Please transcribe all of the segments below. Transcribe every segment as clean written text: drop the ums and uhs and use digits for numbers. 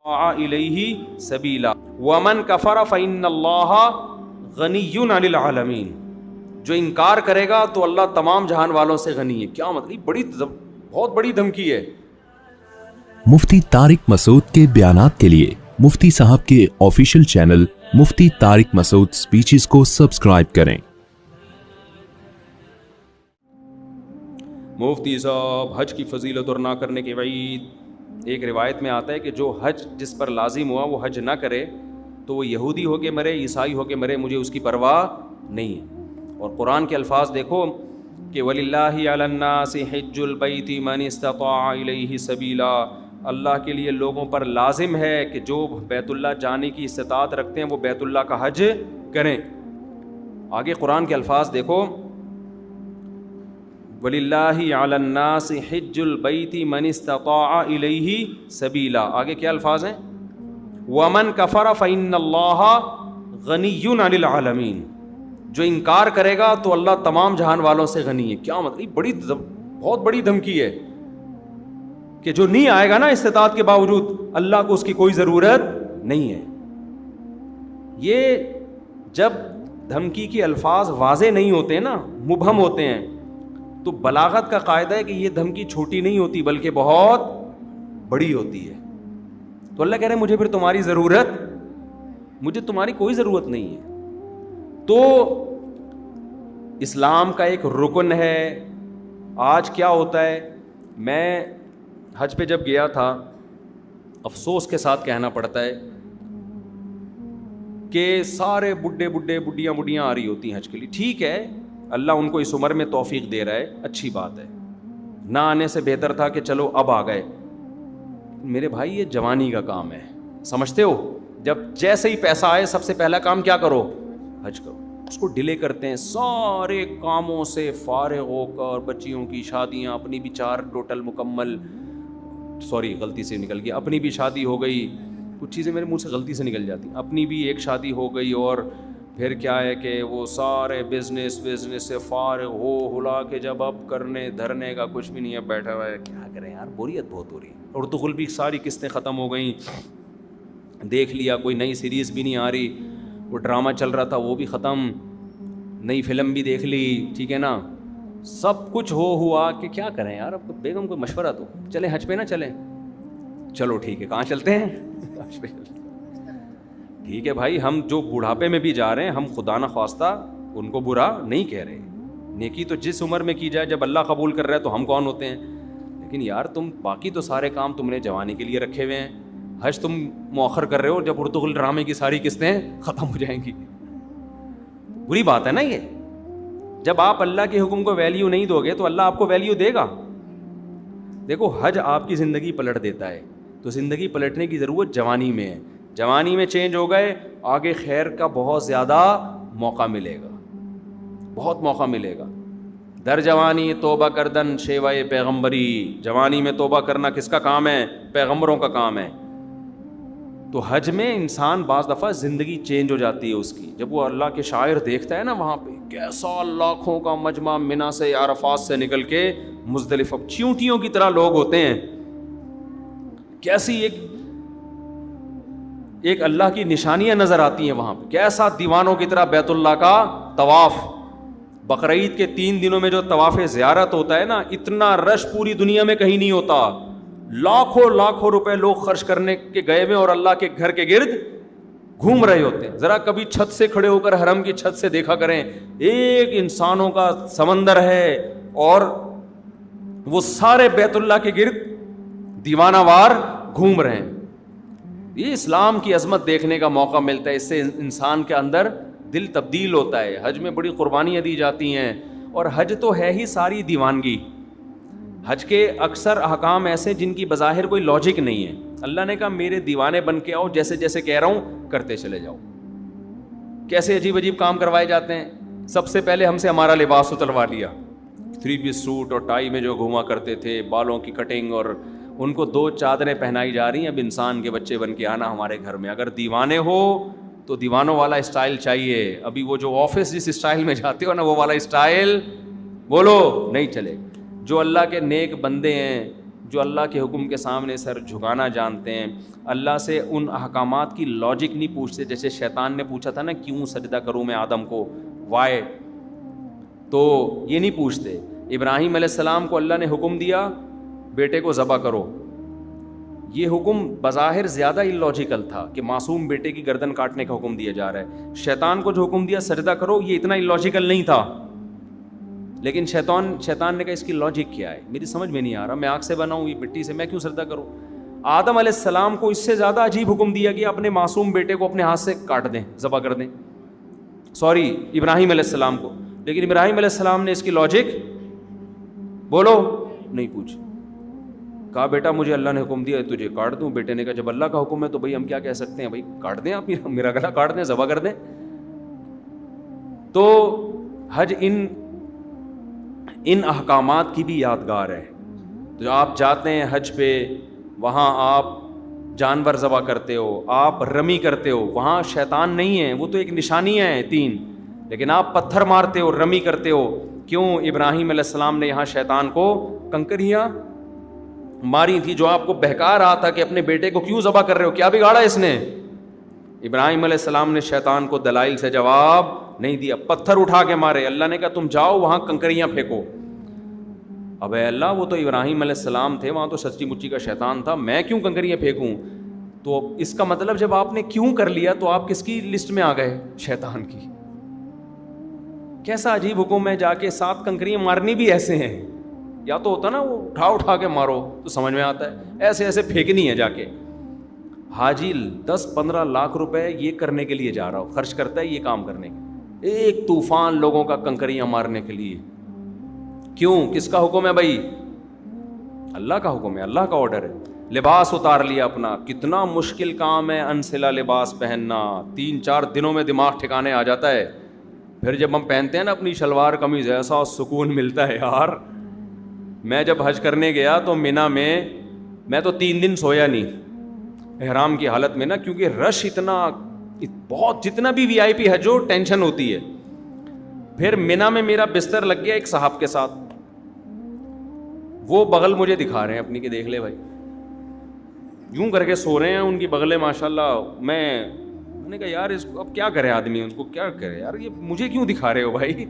الیہ سبیلا ومن کفر فإن اللہ غنی عن العالمین. جو انکار کرے گا تو اللہ تمام جہان والوں سے غنی ہے. کیا مطلب؟ بہت بڑی دھمکی ہے. مفتی طارق مسعود کے بیانات کے لیے مفتی صاحب کے آفیشیل چینل مفتی طارق مسعود سپیچز کو سبسکرائب کریں. مفتی صاحب حج کی فضیلت اور نہ کرنے کی وعید. ایک روایت میں آتا ہے کہ جو حج جس پر لازم ہوا وہ حج نہ کرے تو وہ یہودی ہو کے مرے، عیسائی ہو کے مرے، مجھے اس کی پرواہ نہیں ہے. اور قرآن کے الفاظ دیکھو کہ وَلِلَّهِ عَلَى النَّاسِ حِجُّ الْبَيْتِ مَنِ اسْتَطَاعَ إِلَيْهِ سَبِيلًا. اللہ کے لیے لوگوں پر لازم ہے کہ جو بیت اللہ جانے کی استطاعت رکھتے ہیں وہ بیت اللہ کا حج کریں. آگے قرآن کے الفاظ دیکھو وَلِلَّهِ عَلَى النَّاسِ حِجُّ الْبَيْتِ مَنِ اسْتَطَاعَ إِلَيْهِ سَبِيلًا. آگے کیا الفاظ ہیں؟ وَمَنْ كَفَرَ فَإِنَّ اللَّهَ غَنِيٌّ عَنِ الْعَالَمِينَ. جو انکار کرے گا تو اللہ تمام جہان والوں سے غنی ہے. کیا مطلب؟ بہت بڑی دھمکی ہے کہ جو نہیں آئے گا نا استطاعت کے باوجود، اللہ کو اس کی کوئی ضرورت نہیں ہے. یہ جب دھمکی کے الفاظ واضح نہیں ہوتے نا، مبہم ہوتے ہیں، تو بلاغت کا قاعدہ ہے کہ یہ دھمکی چھوٹی نہیں ہوتی بلکہ بہت بڑی ہوتی ہے. تو اللہ کہہ رہے ہیں مجھے پھر تمہاری ضرورت، مجھے تمہاری کوئی ضرورت نہیں ہے. تو اسلام کا ایک رکن ہے. آج کیا ہوتا ہے، میں حج پہ جب گیا تھا، افسوس کے ساتھ کہنا پڑتا ہے کہ سارے بڈھیاں آ رہی ہوتی ہیں حج کے لیے. ٹھیک ہے، اللہ ان کو اس عمر میں توفیق دے رہا ہے، اچھی بات ہے. نہ آنے سے بہتر تھا کہ چلو اب آ گئے. میرے بھائی یہ جوانی کا کام ہے، سمجھتے ہو؟ جب جیسے ہی پیسہ آئے سب سے پہلا کام کیا کرو؟ حج کرو. اس کو ڈیلے کرتے ہیں، سارے کاموں سے فارغ ہو کر، بچیوں کی شادیاں، اپنی بھی 4 ٹوٹل مکمل، سوری غلطی سے نکل گیا، اپنی بھی شادی ہو گئی. کچھ چیزیں میرے منہ سے غلطی سے نکل جاتی. اپنی بھی ایک شادی ہو گئی، اور پھر کیا ہے کہ وہ سارے بزنس سے فارغ ہو ہلا کے جب اب کرنے دھرنے کا کچھ بھی نہیں ہے، بیٹھا ہوا ہے. کیا کریں یار، بوریت بہت ہو رہی ہے. اردو غل بھی ساری قسطیں ختم ہو گئیں، دیکھ لیا، کوئی نئی سیریز بھی نہیں آ رہی، وہ ڈرامہ چل رہا تھا وہ بھی ختم، نئی فلم بھی دیکھ لی، ٹھیک ہے نا، سب کچھ ہوا کہ کیا کریں یار. اب بیگم کو مشورہ دو، چلیں حج پہ نہ چلیں؟ چلو ٹھیک ہے، کہاں چلتے ہیں؟ حج پہ. ٹھیک ہے بھائی، ہم جو بڑھاپے میں بھی جا رہے ہیں، ہم خدا نہ خواستہ ان کو برا نہیں کہہ رہے. نیکی تو جس عمر میں کی جائے، جب اللہ قبول کر رہا ہے تو ہم کون ہوتے ہیں؟ لیکن یار تم باقی تو سارے کام تم نے جوانی کے لیے رکھے ہوئے ہیں، حج تم مؤخر کر رہے ہو جب ارطغرل ڈرامے کی ساری قسطیں ختم ہو جائیں گی. بری بات ہے نا یہ. جب آپ اللہ کے حکم کو ویلیو نہیں دو گے تو اللہ آپ کو ویلیو دے گا. دیکھو حج آپ کی زندگی پلٹ دیتا ہے، تو زندگی پلٹنے کی ضرورت جوانی میں ہے. جوانی میں چینج ہو گئے، آگے خیر کا بہت زیادہ موقع ملے گا، بہت موقع ملے گا. در جوانی توبہ کردن شیوائے پیغمبری. جوانی میں توبہ کرنا کس کا کام ہے؟ پیغمبروں کا کام ہے. تو حج میں انسان بعض دفعہ زندگی چینج ہو جاتی ہے اس کی. جب وہ اللہ کے شاعر دیکھتا ہے نا، وہاں پہ کیسا لاکھوں کا مجمع منا سے عرفات سے نکل کے مزدلفہ، چیونٹیوں کی طرح لوگ ہوتے ہیں. کیسی ایک اللہ کی نشانیاں نظر آتی ہیں وہاں پہ. کیسا دیوانوں کی طرح بیت اللہ کا طواف. بقرعید کے 3 دنوں میں جو طواف زیارت ہوتا ہے نا، اتنا رش پوری دنیا میں کہیں نہیں ہوتا. لاکھوں روپے لوگ خرچ کرنے کے گئے ہوئے اور اللہ کے گھر کے گرد گھوم رہے ہوتے ہیں. ذرا کبھی چھت سے کھڑے ہو کر حرم کی چھت سے دیکھا کریں، ایک انسانوں کا سمندر ہے اور وہ سارے بیت اللہ کے گرد دیوانہ وار گھوم رہے ہیں. یہ اسلام کی عظمت دیکھنے کا موقع ملتا ہے. اس سے انسان کے اندر دل تبدیل ہوتا ہے. حج میں بڑی قربانیاں دی جاتی ہیں، اور حج تو ہے ہی ساری دیوانگی. حج کے اکثر احکام ایسے جن کی بظاہر کوئی لاجک نہیں ہے. اللہ نے کہا میرے دیوانے بن کے آؤ، جیسے جیسے کہہ رہا ہوں کرتے چلے جاؤ. کیسے عجیب عجیب کام کروائے جاتے ہیں. سب سے پہلے ہم سے ہمارا لباس اتروا لیا. 3 پیس سوٹ اور ٹائی میں جو گھوما کرتے تھے، بالوں کی کٹنگ، اور ان کو 2 چادریں پہنائی جا رہی ہیں. اب انسان کے بچے بن کے آنا ہمارے گھر میں. اگر دیوانے ہو تو دیوانوں والا اسٹائل چاہیے. ابھی وہ جو آفس جس اسٹائل میں جاتے ہو نا، وہ والا اسٹائل بولو نہیں چلے. جو اللہ کے نیک بندے ہیں، جو اللہ کے حکم کے سامنے سر جھکانا جانتے ہیں، اللہ سے ان احکامات کی لاجک نہیں پوچھتے. جیسے شیطان نے پوچھا تھا نا کیوں سجدہ کروں میں آدم کو، وائے، تو یہ نہیں پوچھتے. ابراہیم علیہ السلام کو اللہ نے حکم دیا بیٹے کو ذبح کرو، یہ حکم بظاہر زیادہ اللاجیکل تھا کہ معصوم بیٹے کی گردن کاٹنے کا حکم دیا جا رہا ہے. شیطان کو جو حکم دیا سجدہ کرو، یہ اتنا اللاجیکل نہیں تھا، لیکن شیطان نے کہا اس کی لاجک کیا ہے، میری سمجھ میں نہیں آ رہا، میں آگ سے بنا ہوں، یہ مٹی سے، میں کیوں سجدہ کروں. آدم علیہ السلام کو اس سے زیادہ عجیب حکم دیا کہ اپنے معصوم بیٹے کو اپنے ہاتھ سے کاٹ دیں، ذبح کر دیں. سوری، ابراہیم علیہ السلام کو. لیکن ابراہیم علیہ السلام نے اس کی لاجک بولو نہیں پوچھی. کہا بیٹا مجھے اللہ نے حکم دیا تجھے کاٹ دوں. بیٹے نے کہا جب اللہ کا حکم ہے تو بھائی ہم کیا کہہ سکتے ہیں، بھائی کاٹ دیں، آپ میرا گلا کاٹ دیں، ذبح کر دیں. تو حج ان احکامات کی بھی یادگار ہے. تو آپ جاتے ہیں حج پہ، وہاں آپ جانور ذبح کرتے ہو، آپ رمی کرتے ہو، وہاں شیطان نہیں ہے، وہ تو ایک نشانیاں ہیں 3، لیکن آپ پتھر مارتے ہو، رمی کرتے ہو. کیوں؟ ابراہیم علیہ السلام نے یہاں شیطان کو کنکریاں ماری تھی جو آپ کو بہکا رہا تھا کہ اپنے بیٹے کو کیوں ذبح کر رہے ہو، کیا بگاڑا اس نے. ابراہیم علیہ السلام نے شیطان کو دلائل سے جواب نہیں دیا، پتھر اٹھا کے مارے. اللہ نے کہا تم جاؤ وہاں کنکریاں پھینکو. اب اے اللہ وہ تو ابراہیم علیہ السلام تھے، وہاں تو سچی مچی کا شیطان تھا، میں کیوں کنکریاں پھینکوں. تو اس کا مطلب جب آپ نے کیوں کر لیا تو آپ کس کی لسٹ میں آ گئے؟ شیطان کی. کیسا عجیب حکم ہے، جا کے 7 کنکریاں مارنی بھی ایسے ہیں. یا تو ہوتا نا وہ اٹھا کے مارو تو سمجھ میں آتا ہے، ایسے ایسے پھینکنی ہے جا کے. حاجی 10-15 لاکھ روپے یہ کرنے کے لیے جا رہا ہو، خرچ کرتا ہے یہ کام کرنے کے، ایک طوفان لوگوں کا کنکریاں مارنے کے لیے. کیوں؟ کس کا حکم ہے بھائی؟ اللہ کا حکم ہے، اللہ کا آرڈر ہے. لباس اتار لیا اپنا، کتنا مشکل کام ہے انسلا لباس پہننا، 3-4 دنوں میں دماغ ٹھکانے آ جاتا ہے. پھر جب ہم پہنتے ہیں نا اپنی شلوار قمیض، ایسا سکون ملتا ہے یار. میں جب حج کرنے گیا تو مینا میں تو 3 دن سویا نہیں احرام کی حالت میں نا، کیونکہ رش اتنا بہت، جتنا بھی وی آئی پی حج ہو ٹینشن ہوتی ہے. پھر مینا میں میرا بستر لگ گیا ایک صاحب کے ساتھ، وہ بغل مجھے دکھا رہے ہیں اپنی کہ دیکھ لے بھائی، یوں کر کے سو رہے ہیں ان کی بغلیں ماشاءاللہ. میں نے کہا یار اس کو اب کیا کرے آدمی، اس کو کیا کرے یار، یہ مجھے کیوں دکھا رہے ہو بھائی.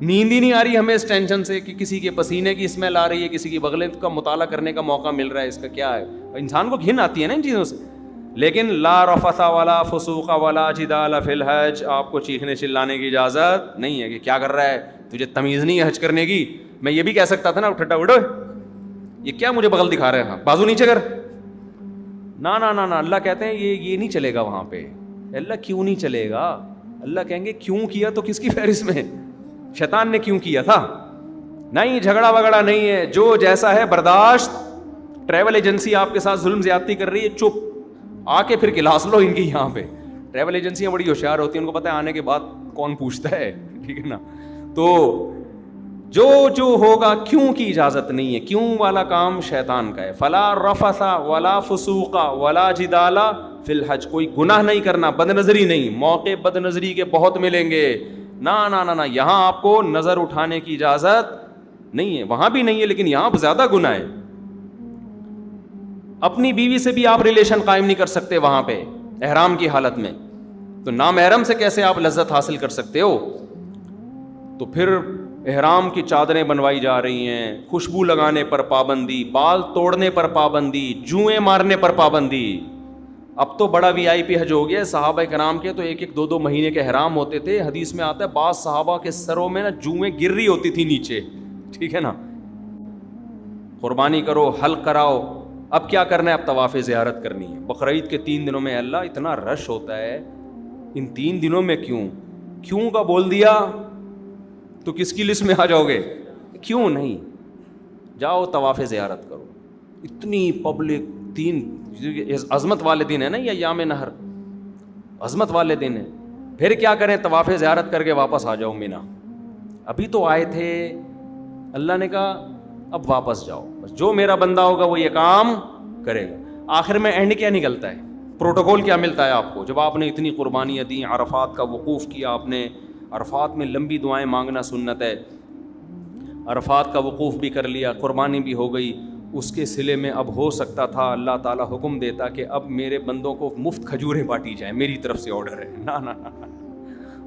نیند ہی نہیں آ رہی ہمیں اس ٹینشن سے کہ کسی کے پسینے کی اسمیل آ رہی ہے، کسی کی بغلیں کا مطالعہ کرنے کا موقع مل رہا ہے، اس کا کیا ہے. انسان کو گھن آتی ہے نا ان چیزوں سے. لیکن لا رفث ولا فسوق ولا جدال فی الحج، آپ کو چیخنے چلانے کی اجازت نہیں ہے کہ کیا کر رہا ہے، تجھے تمیز نہیں ہے حج کرنے کی. میں یہ بھی کہہ سکتا تھا نا ٹھٹا اڑو یہ کیا مجھے بغل دکھا رہے ہیں، بازو نیچے کر. نا نا نا نا، اللہ کہتے ہیں یہ نہیں چلے گا وہاں پہ. اللہ کیوں نہیں چلے گا؟ اللہ کہیں گے کیوں کیا تو کس کی فہرست میں؟ شیطان نے کیوں کیا تھا؟ نہیں، جھگڑا وگڑا نہیں ہے، جو جیسا ہے برداشت. ٹریول ایجنسی آپ کے ساتھ ظلم زیادتی کر رہی ہے، چپ آ کے پھر کلاس لو ان کی. یہاں پہ ٹریول ایجنسیاں بڑی ہوشیار ہوتی ہیں، ان کو پتہ ہے آنے کے بعد کون پوچھتا ہے، ٹھیک ہے نا. تو جو ہوگا کیوں کی اجازت نہیں ہے، کیوں والا کام شیطان کا ہے. فلا رفث ولا فسوق ولا جدال فی الحج، کوئی گناہ نہیں کرنا، بد نظری نہیں. موقع بد نظری کے بہت ملیں گے، نا نا نا نا، یہاں آپ کو نظر اٹھانے کی اجازت نہیں ہے. وہاں بھی نہیں ہے لیکن یہاں زیادہ گناہ ہے. اپنی بیوی سے بھی آپ ریلیشن قائم نہیں کر سکتے وہاں پہ احرام کی حالت میں، تو نامحرم سے کیسے آپ لذت حاصل کر سکتے ہو؟ تو پھر احرام کی چادریں بنوائی جا رہی ہیں، خوشبو لگانے پر پابندی، بال توڑنے پر پابندی، جوئیں مارنے پر پابندی. اب تو بڑا وی آئی پی حج ہو گیا. صحابہ کرام کے تو 1-2 مہینے کے احرام ہوتے تھے. حدیث میں آتا ہے بعض صحابہ کے سروں میں نا جوئیں گر رہی ہوتی تھی نیچے، ٹھیک ہے نا. قربانی کرو، حلق کراؤ. اب کیا کرنا ہے؟ اب طواف زیارت کرنی ہے. بقرعید کے 3 دنوں میں اللہ اتنا رش ہوتا ہے، ان 3 دنوں میں کیوں کا بول دیا تو کس کی لسٹ میں آ جاؤ گے؟ کیوں نہیں؟ جاؤ طواف زیارت کرو. اتنی پبلک، 3 عظمت والے دن ہے نا یہ ایام نہر، عظمت والے دن ہے. پھر کیا کریں؟ طواف زیارت کر کے واپس آ جاؤ مینا. ابھی تو آئے تھے، اللہ نے کہا اب واپس جاؤ، بس جو میرا بندہ ہوگا وہ یہ کام کرے گا. آخر میں اینڈ کیا نکلتا ہے؟ پروٹوکول کیا ملتا ہے آپ کو؟ جب آپ نے اتنی قربانیاں دیں، عرفات کا وقوف کیا آپ نے، عرفات میں لمبی دعائیں مانگنا سنت ہے، عرفات کا وقوف بھی کر لیا، قربانی بھی ہو گئی، اس کے صلے میں اب ہو سکتا تھا اللہ تعالیٰ حکم دیتا کہ اب میرے بندوں کو مفت کھجوریں بانٹی جائیں, میری طرف سے آرڈر ہے. نا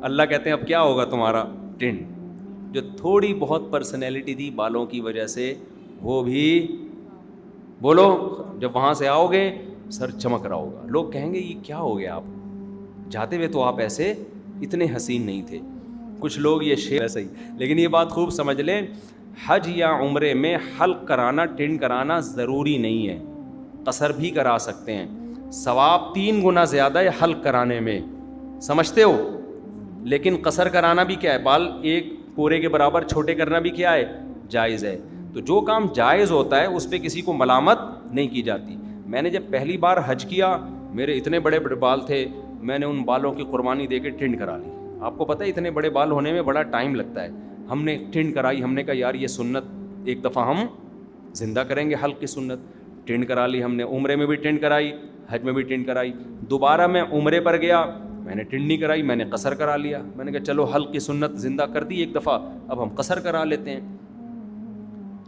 اللہ کہتے ہیں اب کیا ہوگا تمہارا ٹنڈ, جو تھوڑی بہت پرسنالٹی تھی بالوں کی وجہ سے, وہ بھی بولو جب وہاں سے آؤ گے سر چمک رہا ہوگا. لوگ کہیں گے یہ کیا ہو گیا, آپ جاتے ہوئے تو آپ ایسے اتنے حسین نہیں تھے. کچھ لوگ یہ شعر ایسا ہی, لیکن یہ بات خوب سمجھ لیں, حج یا عمرے میں حلق کرانا, ٹنڈ کرانا ضروری نہیں ہے, قصر بھی کرا سکتے ہیں. ثواب 3 گنا زیادہ ہے حلق کرانے میں, سمجھتے ہو, لیکن قصر کرانا بھی کیا ہے, بال ایک پورے کے برابر چھوٹے کرنا بھی کیا ہے, جائز ہے. تو جو کام جائز ہوتا ہے اس پہ کسی کو ملامت نہیں کی جاتی. میں نے جب پہلی بار حج کیا, میرے اتنے بڑے بڑے بال تھے, میں نے ان بالوں کی قربانی دے کے ٹنڈ کرا لی. آپ کو پتہ ہے اتنے بڑے بال ہونے میں بڑا ٹائم لگتا ہے. ہم نے ٹنڈ کرائی, ہم نے کہا یار یہ سنت ایک دفعہ ہم زندہ کریں گے, حلق کی سنت. ٹنڈ کرا لی ہم نے, عمرے میں بھی ٹنڈ کرائی, حج میں بھی ٹنڈ کرائی. دوبارہ میں عمرے پر گیا, میں نے ٹنڈ نہیں کرائی, میں نے قصر کرا لیا. میں نے کہا چلو حلق کی سنت زندہ کر دی ایک دفعہ, اب ہم قصر کرا لیتے ہیں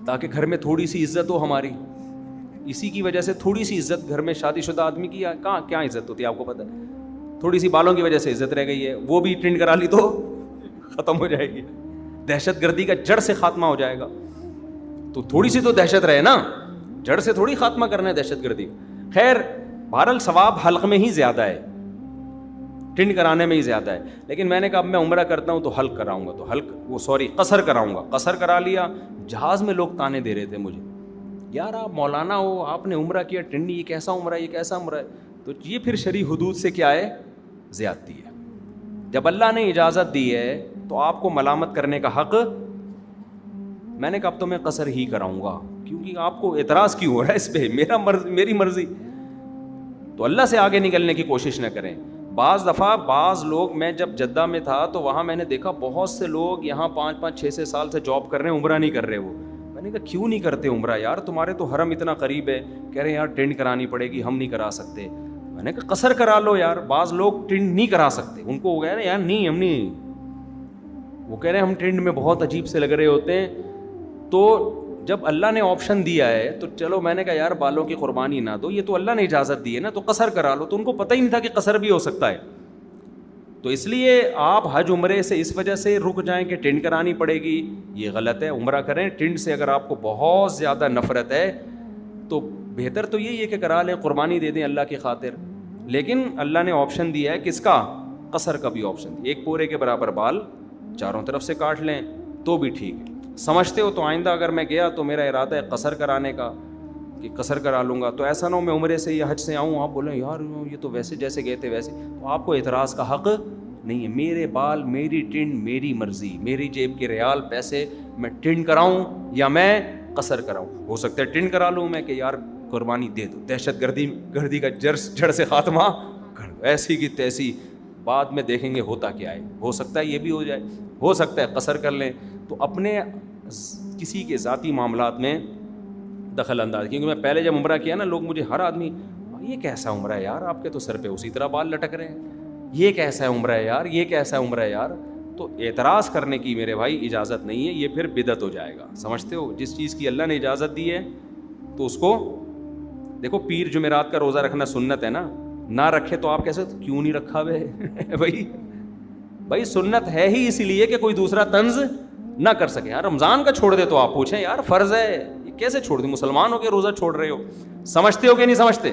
تاکہ گھر میں تھوڑی سی عزت ہو ہماری. اسی کی وجہ سے تھوڑی سی عزت گھر میں شادی شدہ آدمی کی کہاں کیا عزت ہوتی ہے آپ کو پتہ ہے, تھوڑی سی بالوں کی وجہ سے عزت رہ گئی ہے. وہ بھی ٹنڈ کرا لی تو ختم ہو جائے گی, دہشت گردی کا جڑ سے خاتمہ ہو جائے گا. تو تھوڑی سی تو دہشت رہے نا, جڑ سے تھوڑی خاتمہ کرنا ہے دہشت گردی. خیر بہرحال ثواب حلق میں ہی زیادہ ہے, ٹنڈ کرانے میں ہی زیادہ ہے. لیکن میں نے کہا اب میں عمرہ کرتا ہوں تو حلق کراؤں گا, تو قصر کراؤں گا. قصر کرا لیا. جہاز میں لوگ تانے دے رہے تھے مجھے, یار آپ مولانا ہو, آپ نے عمرہ کیا, ٹنڈی یہ کیسا عمرہ ہے, یہ کیسا عمرہ ہے. تو یہ پھر شرعی حدود سے کیا ہے, زیادتی ہے. جب اللہ نے اجازت دی ہے تو آپ کو ملامت کرنے کا حق. میں نے کہا اب تو میں قصر ہی کراؤں گا, کیونکہ آپ کو اعتراض کیوں ہو رہا ہے اس پہ, میری مرضی. تو اللہ سے آگے نکلنے کی کوشش نہ کریں. بعض دفعہ بعض لوگ, میں جب جدہ میں تھا تو وہاں میں نے دیکھا بہت سے لوگ یہاں 5-6 سال سے جاب کر رہے ہیں, عمرہ نہیں کر رہے. وہ میں نے کہا کیوں نہیں کرتے عمرہ یار, تمہارے تو حرم اتنا قریب ہے. کہہ رہے ہیں یار ٹنڈ کرانی پڑے گی, ہم نہیں کرا سکتے. میں نے کہا قصر کرا لو یار. بعض لوگ ٹنڈ نہیں کرا سکتے, ان کو ہو گیا نا یار نہیں ہم نہیں, وہ کہہ رہے ہیں ہم ٹنڈ میں بہت عجیب سے لگ رہے ہوتے ہیں. تو جب اللہ نے آپشن دیا ہے تو چلو, میں نے کہا یار بالوں کی قربانی نہ دو, یہ تو اللہ نے اجازت دی ہے نا, تو قصر کرا لو. تو ان کو پتہ ہی نہیں تھا کہ قصر بھی ہو سکتا ہے. تو اس لیے آپ حج عمرے سے اس وجہ سے رک جائیں کہ ٹنڈ کرانی پڑے گی, یہ غلط ہے. عمرہ کریں ٹنڈ سے. اگر آپ کو بہت زیادہ نفرت ہے تو بہتر تو یہی ہے کہ کرا لیں, قربانی دے دیں اللہ کی خاطر. لیکن اللہ نے آپشن دیا ہے کس کا, قصر کا بھی آپشن. ایک پورے کے برابر بال چاروں طرف سے کاٹ لیں تو بھی ٹھیک ہے. سمجھتے ہو؟ تو آئندہ اگر میں گیا تو میرا ارادہ ہے قصر کرانے کا, کہ قصر کرا لوں گا. تو ایسا نہ ہو میں عمرے سے یا حج سے آؤں, آپ بولیں یار یہ تو ویسے جیسے گئے تھے ویسے, تو آپ کو اعتراض کا حق نہیں ہے. میرے بال, میری ٹنڈ, میری مرضی, میری جیب کے ریال پیسے, میں ٹنڈ کراؤں یا میں قصر کراؤں. ہو سکتا ہے ٹنڈ کرا لوں میں کہ یار قربانی دے دو, دہشت گردی کا جڑ سے خاتمہ کر دو, ایسی کی تیسی, بعد میں دیکھیں گے ہوتا کیا ہے. ہو سکتا ہے یہ بھی ہو جائے, ہو سکتا ہے قصر کر لیں. تو اپنے کسی کے ذاتی معاملات میں دخل انداز, کیونکہ میں پہلے جب عمرہ کیا نا, لوگ مجھے ہر آدمی یہ کیسا عمرہ ہے یار, آپ کے تو سر پہ اسی طرح بال لٹک رہے ہیں, یہ کیسا ہے عمرہ ہے یار, یہ کیسا ہے عمرہ ہے یار. تو اعتراض کرنے کی میرے بھائی اجازت نہیں ہے, یہ پھر بدعت ہو جائے گا. سمجھتے ہو؟ جس چیز کی اللہ نے اجازت دی ہے تو اس کو دیکھو. پیر جمعرات کا روزہ رکھنا سنت ہے نا, نہ رکھے تو آپ کیسے, کیوں نہیں رکھا بھائی سنت ہے ہی اسی لیے کہ کوئی دوسرا طنز نہ کر سکے. یار رمضان کا چھوڑ دے تو آپ پوچھیں یار فرض ہے, یہ کیسے چھوڑ دیں, مسلمان ہو کے روزہ چھوڑ رہے ہو. سمجھتے ہو کہ نہیں سمجھتے؟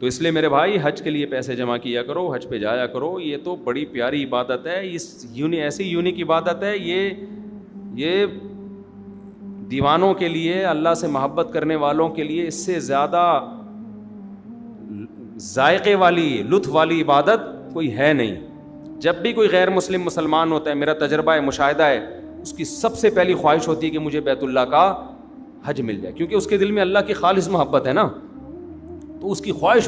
تو اس لیے میرے بھائی حج کے لیے پیسے جمع کیا کرو, حج پہ جایا کرو. یہ تو بڑی پیاری عبادت ہے, اس ایسی یونیک عبادت ہے. یہ دیوانوں کے لیے, اللہ سے محبت کرنے والوں کے لیے اس سے زیادہ ذائقے والی, لطف والی عبادت کوئی ہے نہیں. جب بھی کوئی غیر مسلم مسلمان ہوتا ہے, میرا تجربہ ہے, مشاہدہ ہے, اس کی سب سے پہلی خواہش ہوتی ہے کہ مجھے بیت اللہ کا حج مل جائے, کیونکہ اس کے دل میں اللہ کی خالص محبت ہے نا, تو اس کی خواہش